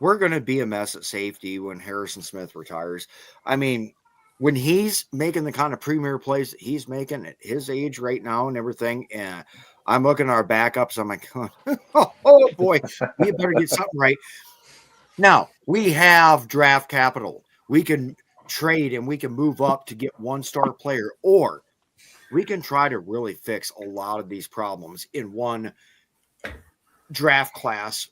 We're going to be a mess at safety when Harrison Smith retires. I mean, when he's making the kind of premier plays that he's making at his age right now and everything, and I'm looking at our backups, I'm like, oh boy, we better get something right. Now, we have draft capital. We can trade and we can move up to get one-star player, or we can try to really fix a lot of these problems in one draft class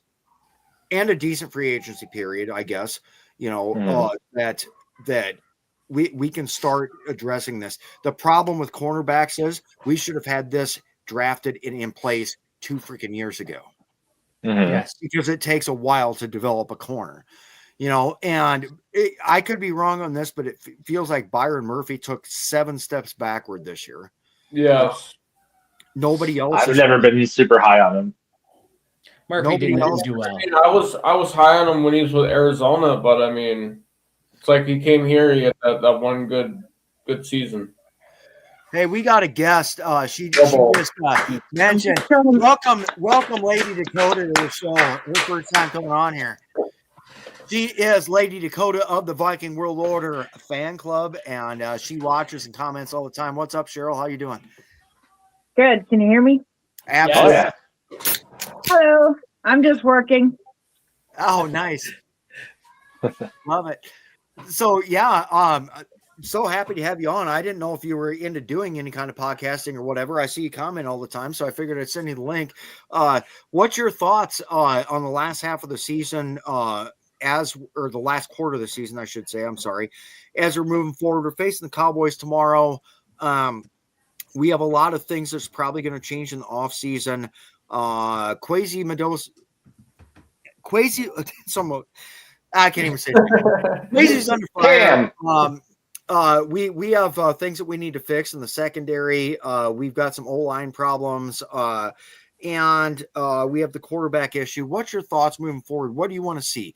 and a decent free agency period, I guess, that we can start addressing this. The problem with cornerbacks is we should have had this drafted and in place 2 freaking years ago. Yes. Because it takes a while to develop a corner, and I could be wrong on this, but it feels like Byron Murphy took 7 steps backward this year. Yes. Nobody else. I've never been super high on him. Murphy didn't do well. I mean, I was high on him when he was with Arizona, but I mean, it's like he came here, he had that one good season. Hey, we got a guest. She just mentioned, welcome, Lady Dakota to the show. Her first time coming on here. She is Lady Dakota of the Viking World Order fan club, and she watches and comments all the time. What's up, Cheryl? How you doing? Good. Can you hear me? Absolutely. Oh, yeah. Hello. I'm just working. Oh, nice. Love it. So, yeah, so happy to have you on. I didn't know if you were into doing any kind of podcasting or whatever. I see you comment all the time, so I figured I'd send you the link. What's your thoughts on the last half of the season, or the last quarter of the season, I should say. I'm sorry. As we're moving forward, we're facing the Cowboys tomorrow. We have a lot of things that's probably going to change in the offseason. I can't even say it. Quasi's under fire. We have things that we need to fix in the secondary. We've got some O-line problems, and we have the quarterback issue. What's your thoughts moving forward? What do you want to see?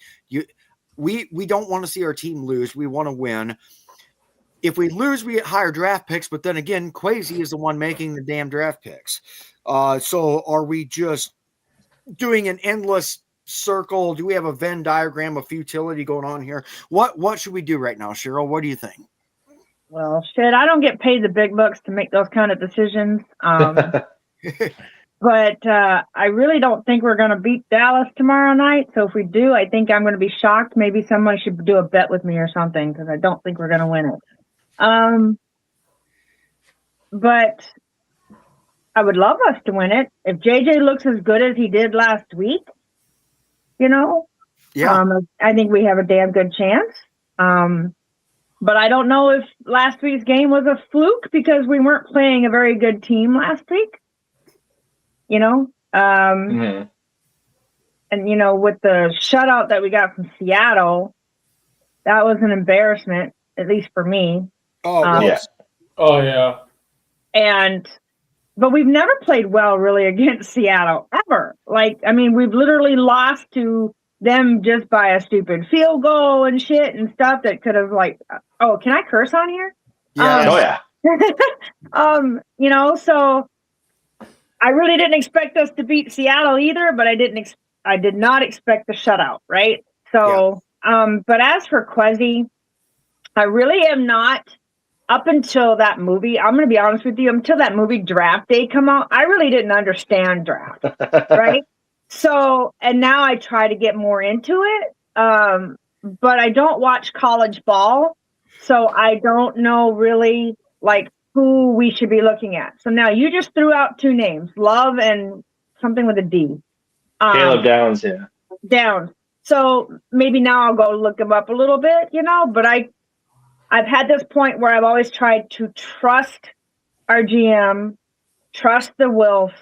We don't want to see our team lose. We want to win. If we lose, we get higher draft picks. But then again, Quasi is the one making the damn draft picks. So are we just doing an endless circle? Do we have a Venn diagram of futility going on here? What should we do right now, Cheryl? What do you think? Well, shit, I don't get paid the big bucks to make those kind of decisions. But I really don't think we're going to beat Dallas tomorrow night. So if we do, I think I'm going to be shocked. Maybe someone should do a bet with me or something, because I don't think we're going to win it. But I would love us to win it. If JJ looks as good as he did last week, I think we have a damn good chance. But I don't know if last week's game was a fluke, because we weren't playing a very good team last week. And with the shutout that we got from Seattle, that was an embarrassment, at least for me. Yeah. But we've never played well really against Seattle ever. We've literally lost to them just by a stupid field goal and shit and stuff that could have can I curse on here? Yeah. So I really didn't expect us to beat Seattle either, but I did not expect the shutout, right? So, but as for Quasi, I really am not, up until that movie, I'm going to be honest with you, until that movie Draft Day come out, I really didn't understand draft, right? So, and now I try to get more into it, but I don't watch college ball, so I don't know really, who we should be looking at. So now you just threw out 2 names, Love and something with a D. Caleb Downs, yeah. Downs. So maybe now I'll go look him up a little bit, but I've had this point where I've always tried to trust our GM, trust the Wilfs,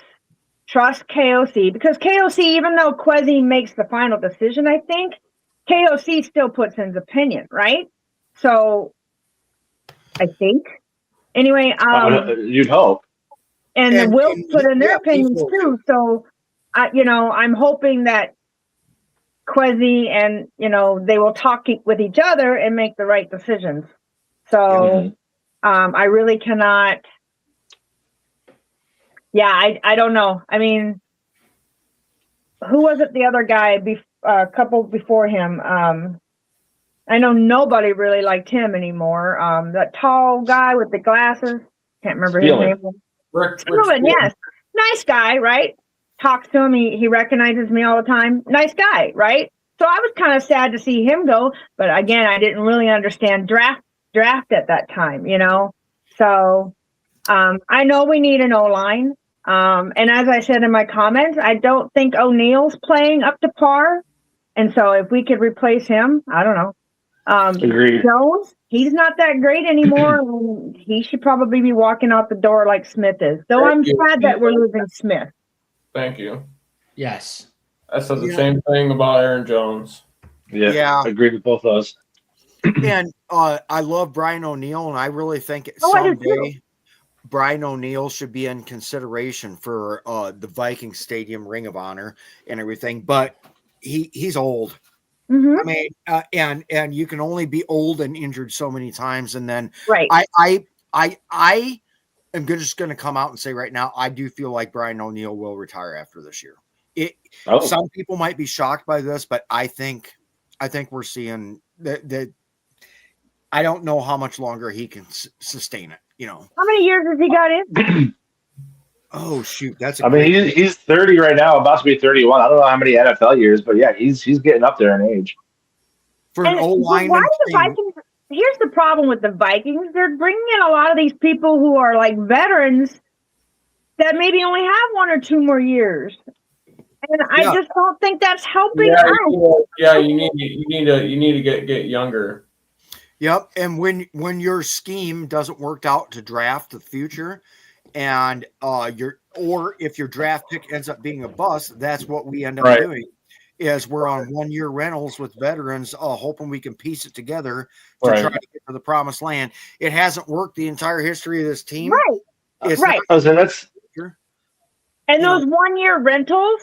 trust KOC, because KOC, even though Quasi makes the final decision, I think, KOC still puts in his opinion, right? So I think. Anyway, you'd hope. And the Wilfs put in their opinions too. So, I'm hoping that Quasi and, they will talk with each other and make the right decisions. So, I really cannot. Yeah, I don't know. I mean, who was it? The other guy, a couple before him. I know nobody really liked him anymore. That tall guy with the glasses, can't remember his name. Rick Spielman, yes. Nice guy, right? Talks to him. He recognizes me all the time. Nice guy, right? So I was kind of sad to see him go, but again, I didn't really understand draft at that time, you know? So I know we need an O-line. And as I said in my comments, I don't think O'Neill's playing up to par. And so if we could replace him, I don't know. Agreed. Jones, he's not that great anymore. And he should probably be walking out the door like Smith is. Though I'm sad that we're losing Smith. Thank you. Yes. I said the same thing about Aaron Jones. Yeah. Agreed with both those. And I love Brian O'Neill, and I really think someday Brian O'Neill should be in consideration for the Viking Stadium Ring of Honor and everything. But he's old. Mm-hmm. I mean, and you can only be old and injured so many times. And then right. I am just going to come out and say right now, I do feel like Brian O'Neill will retire after this year. Some people might be shocked by this, but I think we're seeing that. I don't know how much longer he can sustain it. You know, how many years has he got in? Oh shoot, he's 30 right now, about to be 31. I don't know how many NFL years, but yeah, he's getting up there in age. For an old lineman. Why the Vikings? Here's the problem with the Vikings: they're bringing in a lot of these people who are like veterans that maybe only have 1 or 2 more years, and I just don't think that's helping us. You need to get younger. Yep, and when your scheme doesn't work out to draft the future, and if your draft pick ends up being a bust, that's what we end up doing. Is we're on 1-year rentals with veterans, hoping we can piece it together to try to get to the promised land. It hasn't worked the entire history of this team, right? It's right. Not, and those 1-year rentals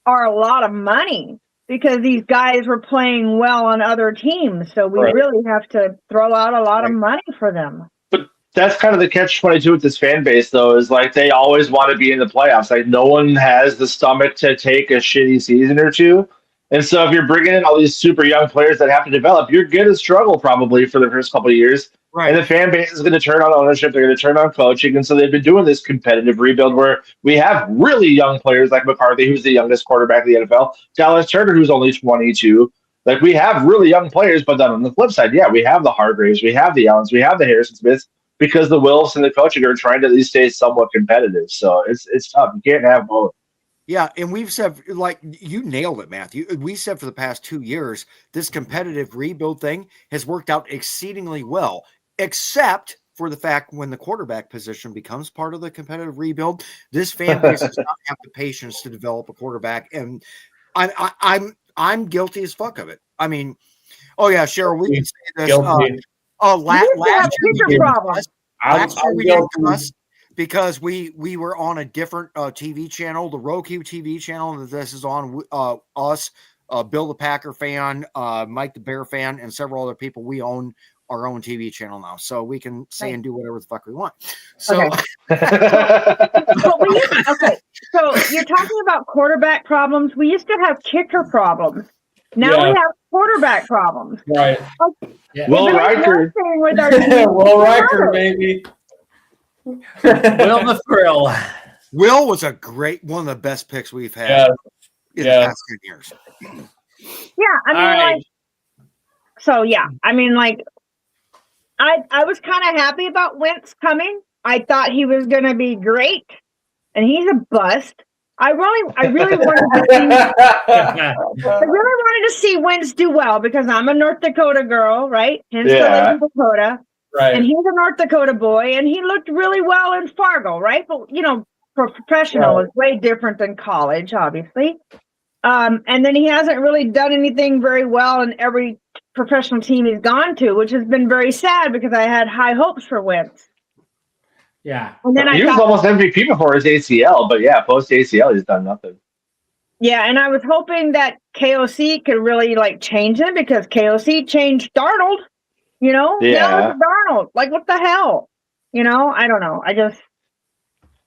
are a lot of money, because these guys were playing well on other teams. So we really have to throw out a lot of money for them. But that's kind of the catch-22 with this fan base, though, is like they always want to be in the playoffs. Like no one has the stomach to take a shitty season or two. And so if you're bringing in all these super young players that have to develop, you're going to struggle probably for the first couple of years. Right. And the fan base is going to turn on ownership. They're going to turn on coaching. And so they've been doing this competitive rebuild where we have really young players like McCarthy, who's the youngest quarterback in the NFL, Dallas Turner, who's only 22. Like we have really young players, but then on the flip side, we have the Hargraves, we have the Allens, we have the Harrison Smiths, because the Wilfs and the coaching are trying to at least stay somewhat competitive. So it's tough. You can't have both. Yeah, and we've said, like, you nailed it, Matthew. We said for the past 2 years, this competitive rebuild thing has worked out exceedingly well, except for the fact when the quarterback position becomes part of the competitive rebuild, this fan base does not have the patience to develop a quarterback, and I'm guilty as fuck of it. I mean, Cheryl, we can say this. Last year we didn't cuss because we were on a different TV channel, the Roku TV channel that this is on. Us, Bill the Packer fan, Mike the Bear fan, and several other people. We own our own TV channel now, so we can say and do whatever the fuck we want. So, so you're talking about quarterback problems. We used to have kicker problems. Now we have quarterback problems. Right. Will Riker. Will Riker, baby. Will the Thrill. Will was a great one of the best picks we've had in the past 10 years. I was kind of happy about Wentz coming. I thought he was going to be great, and he's a bust. I really wanted to see Wentz do well because I'm a North Dakota girl, right? Hence the North Dakota. Right. And he's a North Dakota boy, and he looked really well in Fargo, right? But, professional is way different than college, obviously. And then he hasn't really done anything very well in every professional team he's gone to, which has been very sad because I had high hopes for Wentz. Yeah. And then he was almost MVP before his ACL, but post ACL, he's done nothing. Yeah, and I was hoping that KOC could really change him because KOC changed Darnold. Now it's Darnold. Like, what the hell? I don't know.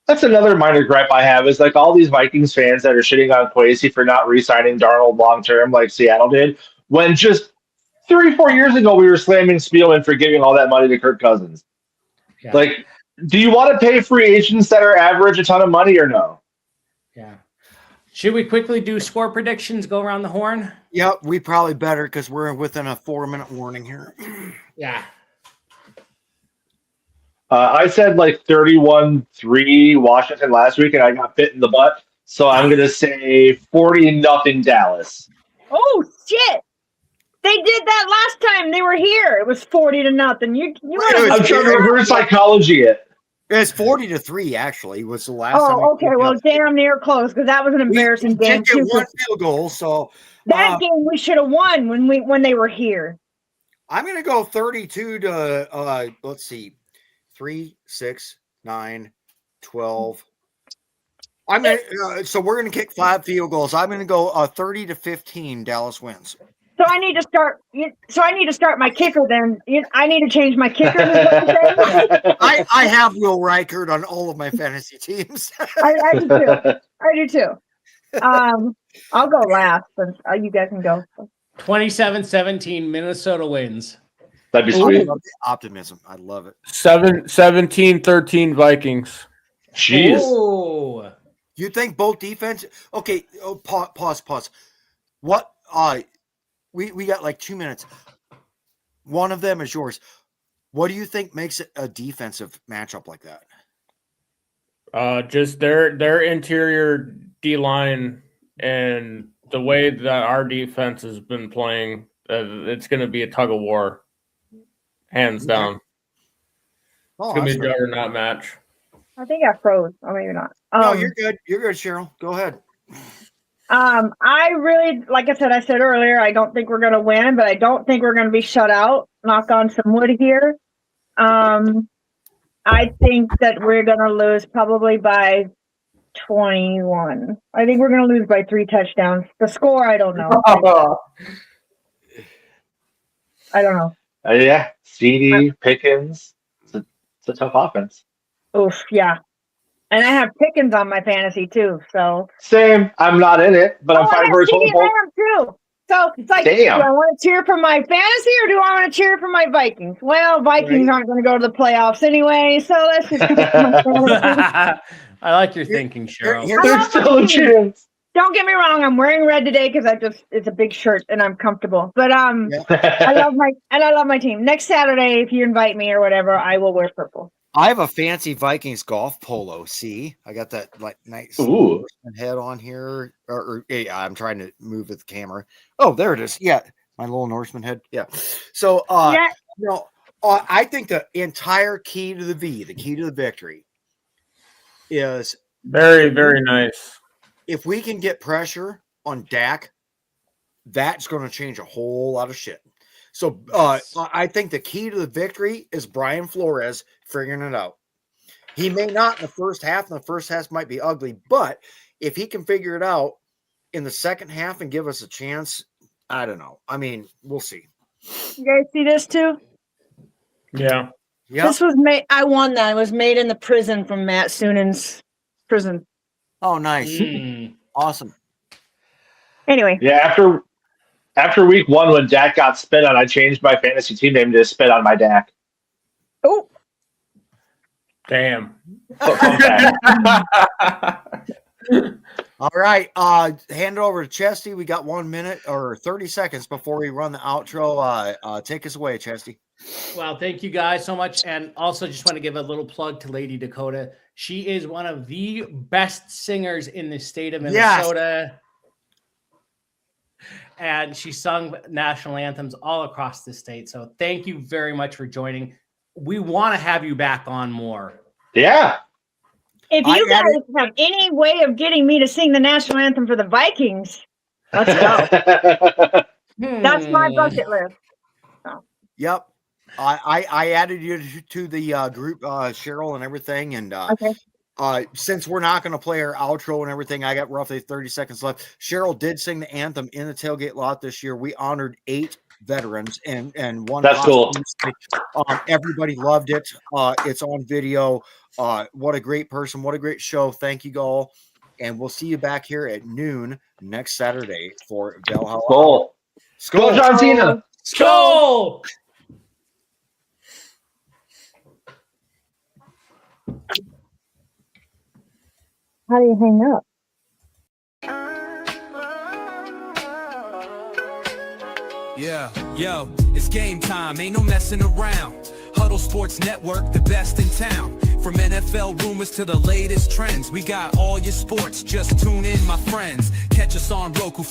That's another minor gripe I have is all these Vikings fans that are shitting on Kwesi for not re-signing Darnold long term like Seattle did, when just 3-4 years ago, we were slamming Spielman for giving all that money to Kirk Cousins. Yeah. Like, do you want to pay free agents that are average a ton of money or no? Yeah. Should we quickly do score predictions? Go around the horn. Yep, we probably better because we're within a 4-minute warning here. Yeah. I said like 31-3 Washington last week, and I got bit in the butt. So I'm going to say 40-0 Dallas. Oh shit! They did that last time they were here. It was 40-0. You I'm trying to reverse psychology it. It's 40-3 actually was the last time. Oh, okay. Well, damn near close because that was an embarrassing we game did get too. one field goal, so That game we should have won when they were here. I'm going to go 32 to let's see, 3, 6, 9, 12. I'm going to so we're going to kick 5 field goals. I'm going to go 30-15. Dallas wins. So I need to start. So I need to start my kicker. Then I need to change my kicker. I have Will Reichert on all of my fantasy teams. I do too. I do too. I'll go last, but you guys can go. 27-17 Minnesota wins. That'd be sweet. I love the optimism. I love it. 17-13 Vikings. Jeez. Oh. You think both defense? Okay, pause. What? We got like 2 minutes. One of them is yours. What do you think makes it a defensive matchup like that? Just their interior D line and the way that our defense has been playing. It's going to be a tug of war, hands down. Oh, It's going to be a juggernaut match. I think I froze. Oh, maybe not. No, you're good. You're good, Cheryl. Go ahead. I really, like I said earlier, I don't think we're going to win, but I don't think we're going to be shut out. Knock on some wood here. I think that we're going to lose probably by 21. I think we're going to lose by 3 touchdowns. The score, I don't know. I don't know. Yeah, CD, Pickens. It's a tough offense. Oof, yeah. And I have Pickens on my fantasy too, so. Same. I'm not in it, but I'm fighting for his CD hopeful. Lamb too. So it's like, Damn. do I want to cheer for my fantasy or do I want to cheer for my Vikings? Well, Vikings aren't going to go to the playoffs anyway, so let's just cheer for my fantasy. I like your thinking, Cheryl. There's still a chance. Don't get me wrong, I'm wearing red today because it's a big shirt and I'm comfortable. But I love my team. Next Saturday, if you invite me or whatever, I will wear purple. I have a fancy Vikings golf polo. See, I got that like nice head on here. Yeah, I'm trying to move with the camera. Oh, there it is. Yeah, my little Norseman head. Yeah. So, I think the entire key to the key to the victory, is very, very nice. If we can get pressure on Dak, that's going to change a whole lot of shit. So I think the key to the victory is Brian Flores figuring it out. He may not in the first half, and the first half might be ugly, but if he can figure it out in the second half and give us a chance, I don't know. I mean, we'll see. You guys see this too? Yeah. This was made. I won that. It was made in the prison from Matt Soonan's prison. Oh, nice. Awesome. Anyway. Yeah, after week 1 when Dak got spit on, I changed my fantasy team name to Spit on My Dak. Oh. Damn. All right. Hand it over to Chesty. We got 1 minute or 30 seconds before we run the outro. Take us away, Chesty. Well, thank you guys so much. And also just want to give a little plug to Lady Dakota. She is one of the best singers in the state of Minnesota. Yes. And she sung national anthems all across the state. So thank you very much for joining. We want to have you back on more. Yeah. If you guys have any way of getting me to sing the national anthem for the Vikings, let's go. That's my bucket list. So. Yep. I added you to the group, Cheryl, and everything. And since we're not going to play our outro and everything, I got roughly 30 seconds left. Cheryl did sing the anthem in the tailgate lot this year. We honored 8 veterans and one. That's cool. Everybody loved it. It's on video. What a great person. What a great show. Thank you all. And we'll see you back here at noon next Saturday for Valhalla. Skull. Skull, John Cena. Skull! How do you hang up? Yeah, yo, it's game time, ain't no messing around. Huddle Sports Network, the best in town. From NFL rumors to the latest trends, we got all your sports, just tune in, my friends. Catch us on Roku.